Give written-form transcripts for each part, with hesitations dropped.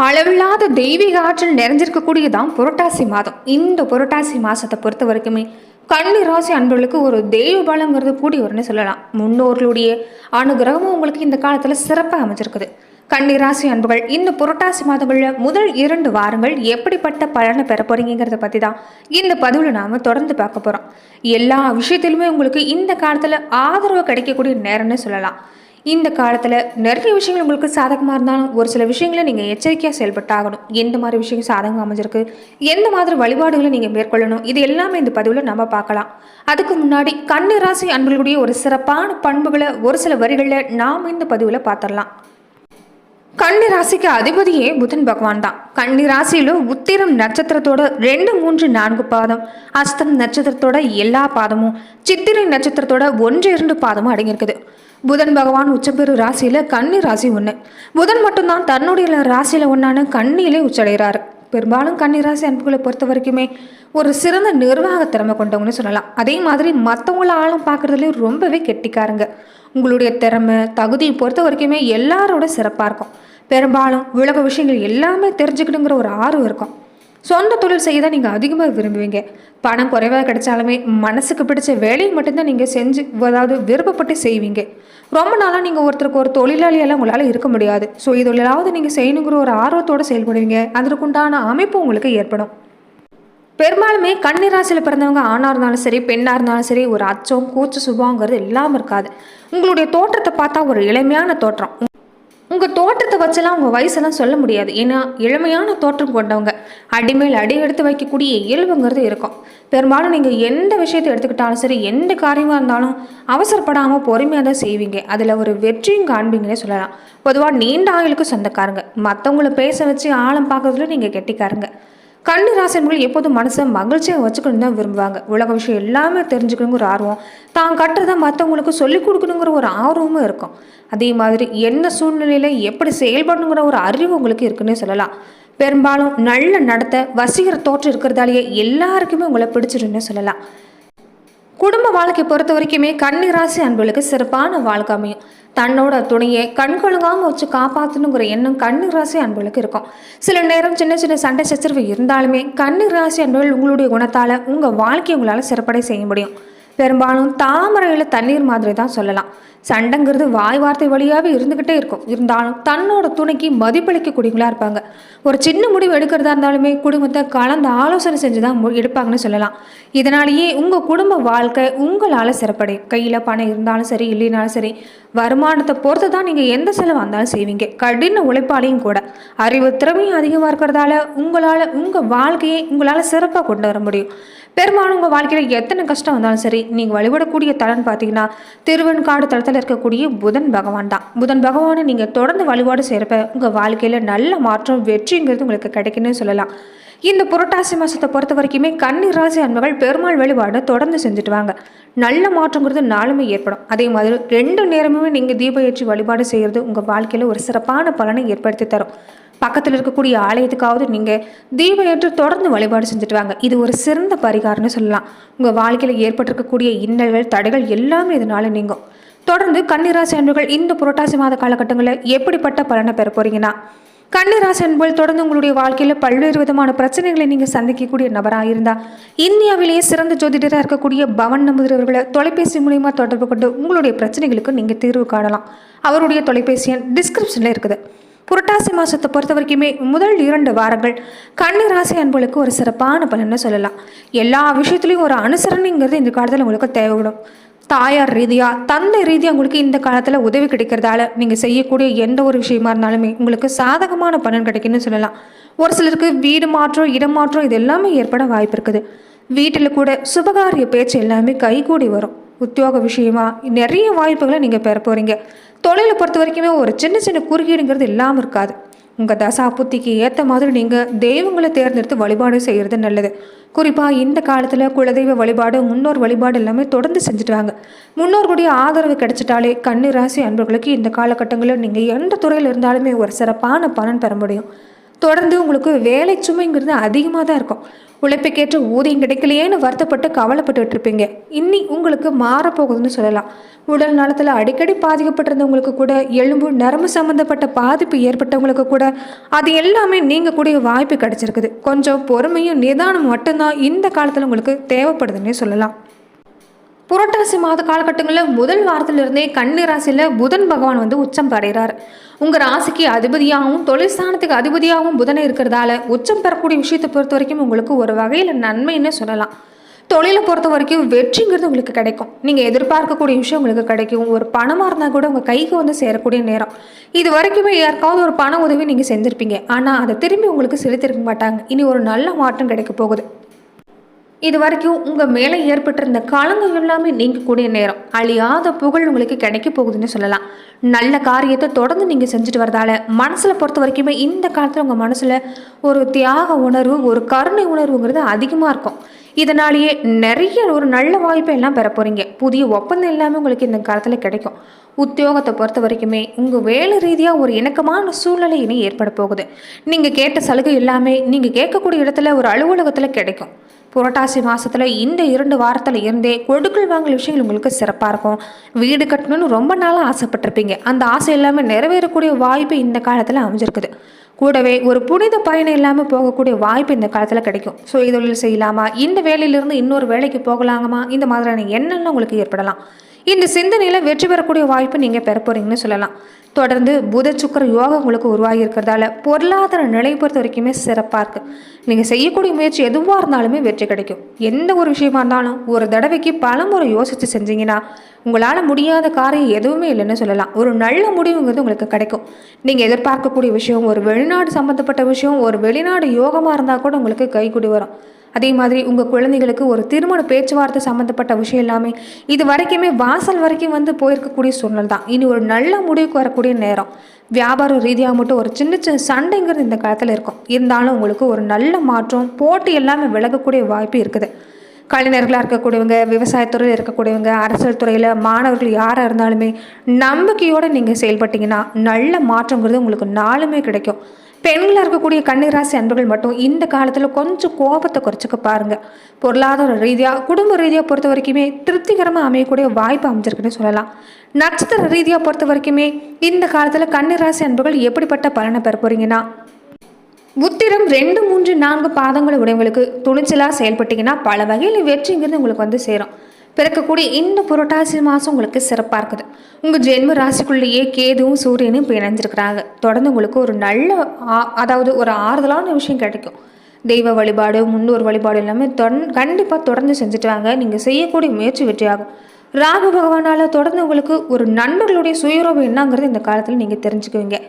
அளவில்லாத தெய்வீக ஆற்றல் நிறைஞ்சிருக்கக்கூடியதான் புரட்டாசி மாதம். இந்த புரட்டாசி மாசத்தை பொறுத்த வரைக்குமே கன்னி ராசி அன்பர்களுக்கு ஒரு தெய்வ பலங்கிறது கூடி வரும்னு சொல்லலாம். முன்னோர்களுடைய அனுகிரகமும் உங்களுக்கு இந்த காலத்துல சிறப்பாக அமைஞ்சிருக்குது. கன்னி ராசி அன்புகள் இந்த புரட்டாசி மாதங்கள்ல முதல் 2 வாரங்கள் எப்படிப்பட்ட பலனை பெற போறீங்கிறத பத்தி தான் இந்த பதிவுல நாம தொடர்ந்து பார்க்க போறோம். எல்லா விஷயத்திலுமே உங்களுக்கு இந்த காலத்துல ஆதரவு கிடைக்கக்கூடிய நேரம்னு சொல்லலாம். இந்த காலத்தில் நிறைய விஷயங்கள் உங்களுக்கு சாதகமாக இருந்தாலும் ஒரு சில விஷயங்களை நீங்கள் எச்சரிக்கையாக செயல்பட்டாகணும். எந்த மாதிரி விஷயம் சாதகமாக அமைஞ்சிருக்கு, எந்த மாதிரி வழிபாடுகளை நீங்கள் மேற்கொள்ளணும், இது எல்லாமே இந்த பதிவில் நம்ம பார்க்கலாம். அதுக்கு முன்னாடி கன்னி ராசி அன்பர்களுடைய ஒரு சிறப்பான பண்புகளை ஒரு சில வரிகளில் நாம் இந்த பதிவில் பார்த்துடலாம். கன்னி ராசிக்கு அதிபதியே புதன் பகவான் தான். கன்னி ராசியில உத்திரம் நட்சத்திரத்தோட 2, 3, 4 பாதம், அஸ்தம் நட்சத்திரத்தோட எல்லா பாதமும், சித்திரை நட்சத்திரத்தோட 1, 2 பாதமும் அடங்கியிருக்குது. புதன் பகவான் உச்சப்பெரு ராசியில கன்னி ராசி ஒன்று. புதன் மட்டும்தான் தன்னுடைய ராசியில ஒன்றான கன்னியிலே உச்சடைகிறாரு. பெரும்பாலும் கன்னி ராசி அன்புகளை பொறுத்த வரைக்குமே ஒரு சிறந்த நிர்வாக திறமை கொண்டவங்கன்னு சொல்லலாம். அதே மாதிரி மற்றவங்கள ஆழம் பார்க்குறதுலேயும் ரொம்பவே கெட்டிக்காருங்க. உங்களுடைய திறமை தகுதியை பொறுத்த வரைக்குமே எல்லாரோட சிறப்பாக இருக்கும். பெரும்பாலும் உலக விஷயங்கள் எல்லாமே தெரிஞ்சுக்கணுங்கிற ஒரு ஆர்வம் இருக்கும். சொந்த தொழில் செய்ய தான் நீங்கள் அதிகமாக விரும்புவீங்க. பணம் குறைவாக கிடைச்சாலுமே மனசுக்கு பிடிச்ச வேலையை மட்டும்தான் நீங்கள் செஞ்சு அதாவது விருப்பப்பட்டு செய்வீங்க. ரொம்ப நாளாக நீங்கள் ஒருத்தருக்கு ஒரு தொழிலாளியெல்லாம் உங்களால் இருக்க முடியாது. ஸோ தொழிலாவது நீங்கள் செய்யணுங்கிற ஒரு ஆர்வத்தோடு செயல்படுவீங்க. அதற்குண்டான அமைப்பு உங்களுக்கு ஏற்படும். பெரும்பாலுமே கன்னி ராசியில் பிறந்தவங்க ஆணாக இருந்தாலும் சரி பெண்ணாக இருந்தாலும் சரி ஒரு அச்சம் கூச்ச சுபாவங்கிறது இல்லாமல் இருக்காது. உங்களுடைய தோற்றத்தை பார்த்தா ஒரு இளமையான தோற்றம். உங்கள் தோற்றத்தை வச்செல்லாம் உங்கள் வயசெல்லாம் சொல்ல முடியாது. ஏன்னா இளமையான தோற்றம் கொண்டவங்க அடிமேல் அடி எடுத்து வைக்கக்கூடிய இயல்புங்கிறது இருக்கும். பெரும்பாலும் நீங்கள் எந்த விஷயத்தை எடுத்துக்கிட்டாலும் சரி எந்த காரியமாக இருந்தாலும் அவசரப்படாமல் பொறுமையாக தான் செய்வீங்க. அதில் ஒரு வெற்றியும் காண்பீங்கன்னே சொல்லலாம். பொதுவாக நீண்ட ஆயுளுக்கு சொந்தக்காரங்க. மற்றவங்கள பேச வச்சு ஆழம் பார்க்கறதுல நீங்கள் கெட்டிக்காருங்க. கன்னி ராசினர்கள் எப்போதும் மனசை மகிழ்ச்சியாக வச்சுக்கணும் தான் விரும்புவாங்க. உலக விஷயம் எல்லாமே தெரிஞ்சுக்கணுங்கிற ஆர்வம், தான் கட்டுறதை மற்றவங்களுக்கு சொல்லிக் கொடுக்கணுங்கிற ஒரு ஆர்வமும் இருக்கும். அதே மாதிரி எந்த சூழ்நிலையில் எப்படி செயல்படணுங்கிற ஒரு அறிவு உங்களுக்கு இருக்குன்னே சொல்லலாம். பெரும்பாலும் நல்ல நடத்தை வசீகர தோற்றம் இருக்கிறதாலேயே எல்லாருக்குமே உங்களை பிடிச்சிருன்னு சொல்லலாம். குடும்ப வாழ்க்கை பொறுத்த வரைக்குமே கன்னி ராசி அன்புகளுக்கு சிறப்பான வாழ்க்கை அமையும். தன்னோட துணையை கண்கொழுங்காமல் வச்சு காப்பாற்றணுங்கிற எண்ணம் கன்னி ராசி அன்புகளுக்கு இருக்கும். சில நேரம் சின்ன சின்ன சண்டை சச்சரவு இருந்தாலுமே கன்னி ராசி அன்புகள் உங்களுடைய குணத்தால் உங்கள் வாழ்க்கையை உங்களால் சிறப்படை செய்ய முடியும். பெரும்பாலும் தாமரையில் தண்ணீர் மாதிரி தான் சொல்லலாம். சண்டைங்கிறது வாய் வார்த்தை வழியாகவே இருந்துக்கிட்டே இருக்கும். இருந்தாலும் தன்னோட துணைக்கு மதிப்பளிக்கக்கூடியவங்களா இருப்பாங்க. ஒரு சின்ன முடிவு எடுக்கிறதா இருந்தாலுமே குடும்பத்தை கலந்து ஆலோசனை செஞ்சு தான் எடுப்பாங்கன்னு சொல்லலாம். இதனாலேயே உங்கள் குடும்ப வாழ்க்கை உங்களால் சிறப்படையும். கையில் பணம் இருந்தாலும் சரி இல்லைனாலும் சரி வருமானத்தை பொறுத்து தான் நீங்கள் எந்த செலவு வந்தாலும் செய்வீங்க. கடின உழைப்பாலையும் கூட அறிவு திறமையும் அதிகமாக இருக்கிறதால உங்களால் உங்கள் வாழ்க்கையை உங்களால் சிறப்பாக கொண்டு வர முடியும். பெரும்பாலும் உங்கள் வாழ்க்கையில் எத்தனை கஷ்டம் வந்தாலும் சரி நீங்கள் வழிபடக்கூடிய தலன்னு பார்த்தீங்கன்னா திருவெண்காடு தளத்தில் இருக்கக்கூடிய புதன் பகவான் தான். புதன் பகவானை நீங்கள் தொடர்ந்து வழிபாடு செய்கிறப்ப உங்கள் வாழ்க்கையில் நல்ல மாற்றம் வெற்றிங்கிறது உங்களுக்கு கிடைக்குன்னு சொல்லலாம். இந்த புரட்டாசி மாதத்தை பொறுத்த வரைக்குமே கன்னி ராசி அன்பர்கள் பெருமாள் வழிபாடு தொடர்ந்து செஞ்சுட்டு வாங்க. நல்ல மாற்றங்கிறது நாளுமே ஏற்படும். அதே மாதிரி 2 நேரமுமே நீங்கள் தீப ஏற்றி வழிபாடு செய்கிறது உங்கள் வாழ்க்கையில் ஒரு சிறப்பான பலனை ஏற்படுத்தி தரும். பக்கத்தில் இருக்கக்கூடிய ஆலயத்துக்காவது நீங்கள் தீபம் ஏற்று தொடர்ந்து வழிபாடு செஞ்சுட்டு வாங்க. இது ஒரு சிறந்த பரிகாரம்னு சொல்லலாம். உங்கள் வாழ்க்கையில் ஏற்பட்டிருக்கக்கூடிய இன்னல்கள் தடைகள் எல்லாமே இதனால நீங்கும். தொடர்ந்து கன்னிராசி அன்பர்கள் இந்த புரட்டாசி மாத காலகட்டங்களில் எப்படிப்பட்ட பலனை பெற போறீங்கன்னா, கன்னிராசி அன்பர்கள் தொடர்ந்து உங்களுடைய வாழ்க்கையில் பல்வேறு விதமான பிரச்சனைகளை நீங்கள் சந்திக்கக்கூடிய நபராக இருந்தால் இந்தியாவிலேயே சிறந்த ஜோதிடராக இருக்கக்கூடிய பவன் நம்புகிறவர்களை தொலைபேசி மூலியமாக தொடர்பு கொண்டு உங்களுடைய பிரச்சனைகளுக்கு நீங்கள் தீர்வு காணலாம். அவருடைய தொலைபேசி எண் டிஸ்கிரிப்ஷனில் இருக்குது. புரட்டாசி மாதத்தை பொறுத்த வரைக்குமே முதல் 2 வாரங்கள் கன்னி ராசி அன்புகளுக்கு ஒரு சிறப்பான பலன்னு சொல்லலாம். எல்லா விஷயத்துலையும் ஒரு அனுசரணைங்கிறது இந்த காலத்தில் உங்களுக்கு தேவைப்படும். தாயார் ரீதியாக தந்தை ரீதியாக உங்களுக்கு இந்த காலத்தில் உதவி கிடைக்கிறதால நீங்கள் செய்யக்கூடிய எந்த ஒரு விஷயமா இருந்தாலுமே உங்களுக்கு சாதகமான பலன் கிடைக்குன்னு சொல்லலாம். ஒரு சிலருக்கு வீடு மாற்றம் இடம் மாற்றம் இது எல்லாமே ஏற்பட வாய்ப்பு இருக்குது. வீட்டில் கூட சுபகாரிய பேச்சு எல்லாமே கைகூடி வரும். உத்தியோக விஷயமா நிறைய வாய்ப்புகளை நீங்கள் பெற போகிறீங்க. தொழிலை பொறுத்த வரைக்குமே ஒரு சின்ன சின்ன குறுக்கீடுங்கிறது இல்லாமல் இருக்காது. உங்கள் தசா புத்திக்கு ஏற்ற மாதிரி நீங்கள் தெய்வங்களை தேர்ந்தெடுத்து வழிபாடு செய்கிறது நல்லது. குறிப்பாக இந்த காலத்தில் குலதெய்வ வழிபாடு முன்னோர் வழிபாடு எல்லாமே தொடர்ந்து செஞ்சுட்டு வாங்க. முன்னோர்களுடைய ஆதரவு கிடைச்சிட்டாலே கன்னி ராசி அன்பர்களுக்கு இந்த காலகட்டங்களில் நீங்கள் எந்த துறையில் இருந்தாலுமே ஒரு சிறப்பான பலன் பெற முடியும். தொடர்ந்து உங்களுக்கு வேலை சுமைங்கிறது அதிகமாக தான் இருக்கும். உழைப்புக்கேற்ற ஊதியம் கிடைக்கலையேன்னு வருத்தப்பட்டு கவலைப்பட்டுட்டு இருப்பீங்க. இன்னி உங்களுக்கு மாறப்போகுதுன்னு சொல்லலாம். உடல் நலத்தில் அடிக்கடி பாதிக்கப்பட்டிருந்தவங்களுக்கு கூட, எலும்பு நரம்பு சம்மந்தப்பட்ட பாதிப்பு ஏற்பட்டவங்களுக்கு கூட அது எல்லாமே நீங்கக்கூடிய வாய்ப்பு கிடைச்சிருக்குது. கொஞ்சம் பொறுமையும் நிதானம் மட்டும்தான் இந்த காலத்தில் உங்களுக்கு தேவைப்படுதுன்னே சொல்லலாம். புரட்டாசி மாத காலகட்டங்களில் முதல் வாரத்திலிருந்தே கன்னி ராசியில் புதன் பகவான் உச்சம் பெறுகிறார். உங்கள் ராசிக்கு அதிபதியாகவும் தொழில் ஸ்தானத்துக்கு அதிபதியாகவும் புதனை இருக்கிறதால உச்சம் பெறக்கூடிய விஷயத்தை பொறுத்த வரைக்கும் உங்களுக்கு ஒரு வகையில் நன்மைன்னு சொல்லலாம். தொழிலை பொறுத்த வரைக்கும் வெற்றிங்கிறது உங்களுக்கு கிடைக்கும். நீங்கள் எதிர்பார்க்கக்கூடிய விஷயம் உங்களுக்கு கிடைக்கும். ஒரு பணமாக இருந்தால் கூட உங்கள் கைக்கு சேரக்கூடிய நேரம். இது வரைக்குமே யாருக்காவது ஒரு பண உதவி நீங்கள் செஞ்சுருப்பீங்க, ஆனால் அதை திரும்பி உங்களுக்கு செலுத்திருக்க மாட்டாங்க. இனி ஒரு நல்ல மாற்றம் கிடைக்க போகுது. இது வரைக்கும் உங்கள் மேலே ஏற்பட்டிருந்த களங்கம் எல்லாமே நீங்கக்கூடிய நேரம். அழியாத புகழ் உங்களுக்கு கிடைக்க போகுதுன்னு சொல்லலாம். நல்ல காரியத்தை தொடர்ந்து நீங்கள் செஞ்சுட்டு வரதால மனசில் பொறுத்த வரைக்குமே இந்த காலத்தில் உங்கள் மனசில் ஒரு தியாக உணர்வு, ஒரு கருணை உணர்வுங்கிறது அதிகமாக இருக்கும். இதனாலேயே நிறைய ஒரு நல்ல வாய்ப்பை எல்லாம் பெற போகிறீங்க. புதிய ஒப்பந்தம் எல்லாமே உங்களுக்கு இந்த காலத்தில் கிடைக்கும். உத்தியோகத்தை பொறுத்த வரைக்குமே உங்கள் வேலை ரீதியாக ஒரு இணக்கமான சூழ்நிலை இனி ஏற்பட போகுது. நீங்கள் கேட்ட சலுகை எல்லாமே நீங்கள் கேட்கக்கூடிய இடத்துல ஒரு அலுவலகத்தில் கிடைக்கும். புரட்டாசி மாதத்தில் இந்த 2 வாரத்தில் இருந்தே கொடுக்கல் வாங்கல் விஷயங்கள் உங்களுக்கு சிறப்பாக இருக்கும். வீடு கட்டணும்னு ரொம்ப நாளாக ஆசைப்பட்டிருப்பீங்க. அந்த ஆசை எல்லாமே நிறைவேறக்கூடிய வாய்ப்பு இந்த காலத்தில் அமைஞ்சிருக்குது. கூடவே ஒரு புனித பயணம் இல்லாமல் போகக்கூடிய வாய்ப்பு இந்த காலத்தில் கிடைக்கும். ஸோ தொழில் செய்யலாமா, இந்த வேலையிலிருந்து இன்னொரு வேலைக்கு போகலாமா, இந்த மாதிரியான எண்ணம்லாம் உங்களுக்கு ஏற்படலாம். இந்த சிந்தனையில் வெற்றி பெறக்கூடிய வாய்ப்பு நீங்கள் பெற போகிறீங்கன்னு சொல்லலாம். தொடர்ந்து புத சுக்கிர யோகம் உங்களுக்கு உருவாகி இருக்கிறதால பொருளாதார நிலை பொறுத்த வரைக்குமே சிறப்பாக இருக்குது. நீங்கள் செய்யக்கூடிய முயற்சி எதுவாக இருந்தாலுமே வெற்றி கிடைக்கும். எந்த ஒரு விஷயமா இருந்தாலும் ஒரு தடவைக்கு பல முறை யோசித்து செஞ்சீங்கன்னா உங்களால் முடியாத காரியம் எதுவுமே இல்லைன்னு சொல்லலாம். ஒரு நல்ல முடிவுங்கிறது உங்களுக்கு கிடைக்கும். நீங்கள் எதிர்பார்க்கக்கூடிய விஷயம், ஒரு வெளிநாடு சம்மந்தப்பட்ட விஷயம், ஒரு வெளிநாடு யோகமாக இருந்தால் கூட உங்களுக்கு கைகூடி வரும். அதே மாதிரி உங்கள் குழந்தைகளுக்கு ஒரு திருமண பேச்சுவார்த்தை சம்மந்தப்பட்ட விஷயம் எல்லாமே இது வரைக்குமே வாசல் வரைக்கும் போயிருக்கக்கூடிய சூழ்நிலை தான். இனி ஒரு நல்ல முடிவுக்கு வரக்கூடிய நேரம். வியாபார ரீதியாக மட்டும் ஒரு சின்ன சின்ன சண்டைங்கிறது இந்த காலத்தில் இருக்கும். இருந்தாலும் உங்களுக்கு ஒரு நல்ல மாற்றம், போட்டி எல்லாமே விலகக்கூடிய வாய்ப்பு இருக்குது. கலைஞர்களாக இருக்கக்கூடியவங்க, விவசாயத்துறையில் இருக்கக்கூடியவங்க, அரசியல் துறையில் மாணவர்கள் யாராக இருந்தாலுமே நம்பிக்கையோடு நீங்கள் செயல்பட்டீங்கன்னா நல்ல மாற்றங்கிறது உங்களுக்கு நாளுமே கிடைக்கும். பெண்களாக இருக்கக்கூடிய கன்னிராசி அன்பர்கள் மட்டும் இந்த காலத்தில் கொஞ்சம் கோபத்தை குறைச்சிக்க பாருங்கள். பொருளாதார ரீதியாக குடும்ப ரீதியாக பொறுத்த வரைக்குமே திருப்திகரமாக அமையக்கூடிய வாய்ப்பு அமைஞ்சிருக்குன்னு சொல்லலாம். நட்சத்திர ரீதியாக பொறுத்த வரைக்குமே இந்த காலத்தில் கன்னிராசி அன்பர்கள் எப்படிப்பட்ட பலனை பெற போகிறீங்கன்னா, உத்திரம் 2, 3, 4 பாதங்களை உடையவங்களுக்கு துணிச்சலாக செயல்பட்டீங்கன்னா பல வகையில் வெற்றிங்கிறது உங்களுக்கு சேரும். பிறக்கக்கூடிய இந்த புரட்டாசி மாதம் உங்களுக்கு சிறப்பாக இருக்குது. உங்கள் ஜென்ம ராசிக்குள்ளேயே கேதுவும் சூரியனும் இப்போ இணைஞ்சிருக்கிறாங்க. தொடர்ந்து உங்களுக்கு ஒரு நல்ல அதாவது ஒரு ஆறுதலான விஷயம் கிடைக்கும். தெய்வ வழிபாடு, முன்னோர் வழிபாடு எல்லாமே கண்டிப்பாக தொடர்ந்து செஞ்சுட்டு வாங்க. நீங்கள் செய்யக்கூடிய முயற்சி வெற்றியாகும். ராகு பகவானால் தொடர்ந்து உங்களுக்கு ஒரு நண்பர்களுடைய சுயரூபம் என்னங்கிறது இந்த காலத்தில் நீங்கள் தெரிஞ்சுக்குவீங்க.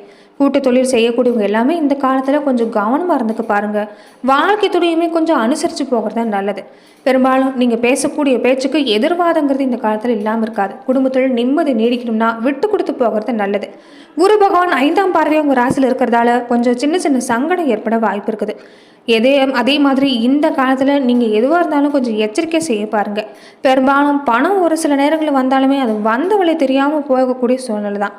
கூட்டு தொழில் செய்யக்கூடியவங்க எல்லாமே இந்த காலத்தில் கொஞ்சம் கவனமாக இருந்துக்க பாருங்கள். வாழ்க்கை துணையுமே கொஞ்சம் அனுசரித்து போகிறது நல்லது. பெரும்பாலும் நீங்கள் பேசக்கூடிய பேச்சுக்கு எதிர்வாதங்கிறது இந்த காலத்தில் இல்லாமல் இருக்காது. குடும்பத்தில் நிம்மதி நீடிக்கணும்னா விட்டு கொடுத்து போகிறது நல்லது. குரு பகவான் 5ஆம் பார்வையாக உங்கள் ராசியில் இருக்கிறதால கொஞ்சம் சின்ன சின்ன சங்கடம் ஏற்பட வாய்ப்பு இருக்குது. அதே மாதிரி இந்த காலத்தில் நீங்கள் எதுவாக இருந்தாலும் கொஞ்சம் எச்சரிக்கை செய்ய பாருங்கள். பெரும்பாலும் பணம் ஒரு சில நேரங்களில் வந்தாலுமே அது வந்த வழி தெரியாமல் போகக்கூடிய சூழ்நிலை தான்.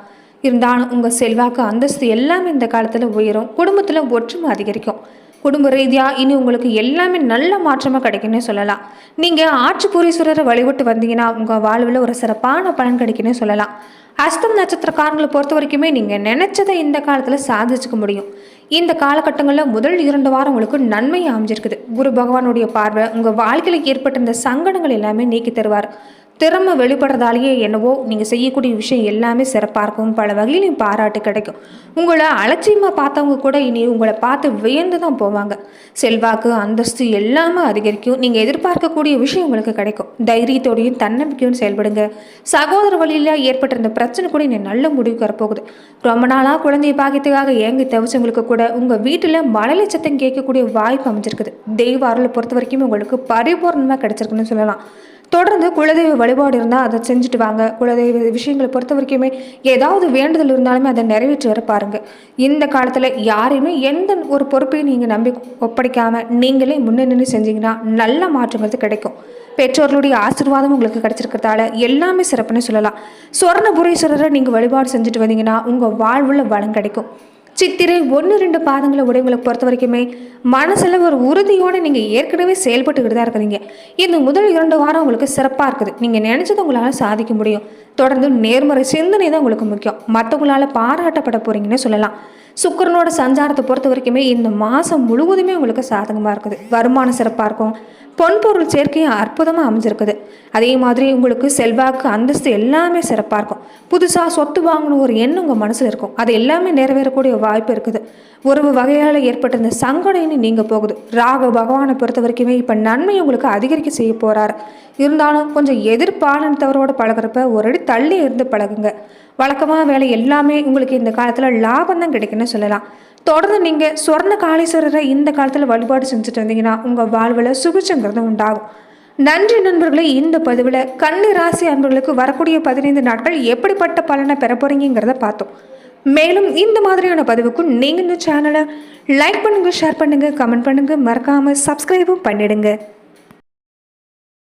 இருந்தாலும் உங்கள் செல்வாக்கு, அந்தஸ்து எல்லாமே இந்த காலத்தில் உயரும். குடும்பத்தில் ஒற்றுமை அதிகரிக்கும். குடும்ப ரீதியாக இனி உங்களுக்கு எல்லாமே நல்ல மாற்றமாக கிடைக்குன்னு சொல்லலாம். நீங்கள் ஆட்சிபுரீஸ்வரரை வழிபட்டு வந்தீங்கன்னா உங்கள் வாழ்வில் ஒரு சிறப்பான பலன் கிடைக்குன்னு சொல்லலாம். அஸ்தம் நட்சத்திரக்காரங்களை பொறுத்த வரைக்குமே நீங்கள் நினைச்சதை இந்த காலத்தில் சாதிச்சுக்க முடியும். இந்த காலகட்டங்களில் முதல் 2 வாரம் உங்களுக்கு நன்மையை அமைஞ்சிருக்குது. குரு பகவானுடைய பார்வை உங்கள் வாழ்க்கையில் ஏற்பட்ட இந்த சங்கடங்கள் எல்லாமே நீக்கி தருவார். திறமை வெளிப்படுறதாலேயே என்னவோ நீங்கள் செய்யக்கூடிய விஷயம் எல்லாமே சிறப்பாக இருக்கும். பல வகையிலையும் பாராட்டு கிடைக்கும். உங்களை அலட்சியமாக பார்த்தவங்க கூட இனி உங்களை பார்த்து வியந்து தான் போவாங்க. செல்வாக்கு, அந்தஸ்து எல்லாமே அதிகரிக்கும். நீங்கள் எதிர்பார்க்கக்கூடிய விஷயம் உங்களுக்கு கிடைக்கும். தைரியத்தோடையும் தன்னம்பிக்கையும் செயல்படுங்க. சகோதர வழியில் ஏற்பட்டிருந்த பிரச்சனை கூட இன்னும் நல்ல முடிவுக்கு வரப்போகுது. ரொம்ப நாளாக குழந்தைய பாக்கியத்துக்காக ஏங்கி தவிச்சவங்களுக்கு கூட உங்கள் வீட்டில் மழலை சத்தம் கேட்கக்கூடிய வாய்ப்பு அமைஞ்சிருக்குது. தெய்வ அருளை பொறுத்த வரைக்கும் உங்களுக்கு பரிபூர்ணமாக கிடைச்சிருக்குன்னு சொல்லலாம். தொடர்ந்து குலதெய்வ வழிபாடு இருந்தால் அதை செஞ்சுட்டு வாங்க. குலதெய்வ விஷயங்களை பொறுத்த வரைக்குமே ஏதாவது வேண்டுதல் இருந்தாலுமே அதை நிறைவேற்றி வர பாருங்கள். இந்த காலத்தில் யாரையுமே எந்த ஒரு பொறுப்பையும் நீங்கள் நம்பி ஒப்படைக்காமல் நீங்களே முன்னே செஞ்சீங்கன்னா நல்ல மாற்றங்கிறது கிடைக்கும். பெற்றோர்களுடைய ஆசீர்வாதம் உங்களுக்கு கிடைச்சிருக்கிறதால எல்லாமே சிறப்புன்னு சொல்லலாம். சுவர்ணபுரீஸ்வரரை நீங்கள் வழிபாடு செஞ்சுட்டு வந்தீங்கன்னா உங்கள் வாழ்வில் வளம் கிடைக்கும். சித்திரை 1-2 பாதங்களை உடையவங்களை பொறுத்த வரைக்குமே மனசில் ஒரு உறுதியோடு நீங்கள் ஏற்கனவே செயல்பட்டுக்கிட்டு தான் இருக்கிறீங்க. இந்த முதல் 2 வாரம் உங்களுக்கு சிறப்பாக இருக்குது. நீங்கள் நினச்சது உங்களால் சாதிக்க முடியும். தொடர்ந்து நேர்மறை சிந்தனை தான் உங்களுக்கு முக்கியம். மற்றவங்களால் பாராட்டப்பட போகிறீங்கன்னு சொல்லலாம். சுக்கிரனோட சஞ்சாரத்தை பொறுத்த வரைக்குமே இந்த மாதம் முழுவதுமே உங்களுக்கு சாதகமாக இருக்குது. வருமானம் சிறப்பாக இருக்கும். பொன்பொருள் சேர்க்கையும் அற்புதமாக அமைஞ்சிருக்குது. அதே மாதிரி உங்களுக்கு செல்வாக்கு அந்தஸ்து எல்லாமே சிறப்பாக இருக்கும். புதுசாக சொத்து வாங்கணும் ஒரு எண்ணம் உங்கள் மனசில் இருக்கும். அது எல்லாமே நிறைவேறக்கூடிய வாய்ப்பு இருக்குது. உறவு வகையால் ஏற்பட்டிருந்த சங்கடம் நீங்கள் போகுது. ராகு பகவானை பொறுத்த வரைக்குமே இப்போ நன்மை உங்களுக்கு அதிகரிக்க செய்ய போகிறாரு. இருந்தாலும் கொஞ்சம் எதிர்பாலினத்தவரோட பழகிறப்ப ஒரு அடி தள்ளி இருந்து பழகுங்க. வழக்கமாக வேலை எல்லாமே உங்களுக்கு இந்த காலத்தில் லாபம் தான் கிடைக்குன்னு சொல்லலாம். தொடர்ந்து நீங்கள் சொர்ண காளீஸ்வரரை இந்த காலத்தில் வழிபாடு செஞ்சுட்டு வந்தீங்கன்னா உங்கள் வாழ்வில் சுபிட்சங்கிறது உண்டாகும். நன்றி நண்பர்களே. இந்த பதிவில் கன்னி ராசி அன்பர்களுக்கு வரக்கூடிய 15 நாட்கள் எப்படிப்பட்ட பலனை பெற போறீங்கிறத பார்த்தோம். மேலும் இந்த மாதிரியான பதிவுக்கும் நீங்கள் இந்த சேனலை லைக் பண்ணுங்கள், ஷேர் பண்ணுங்கள், கமெண்ட் பண்ணுங்கள், மறக்காமல் சப்ஸ்கிரைபும் பண்ணிடுங்க.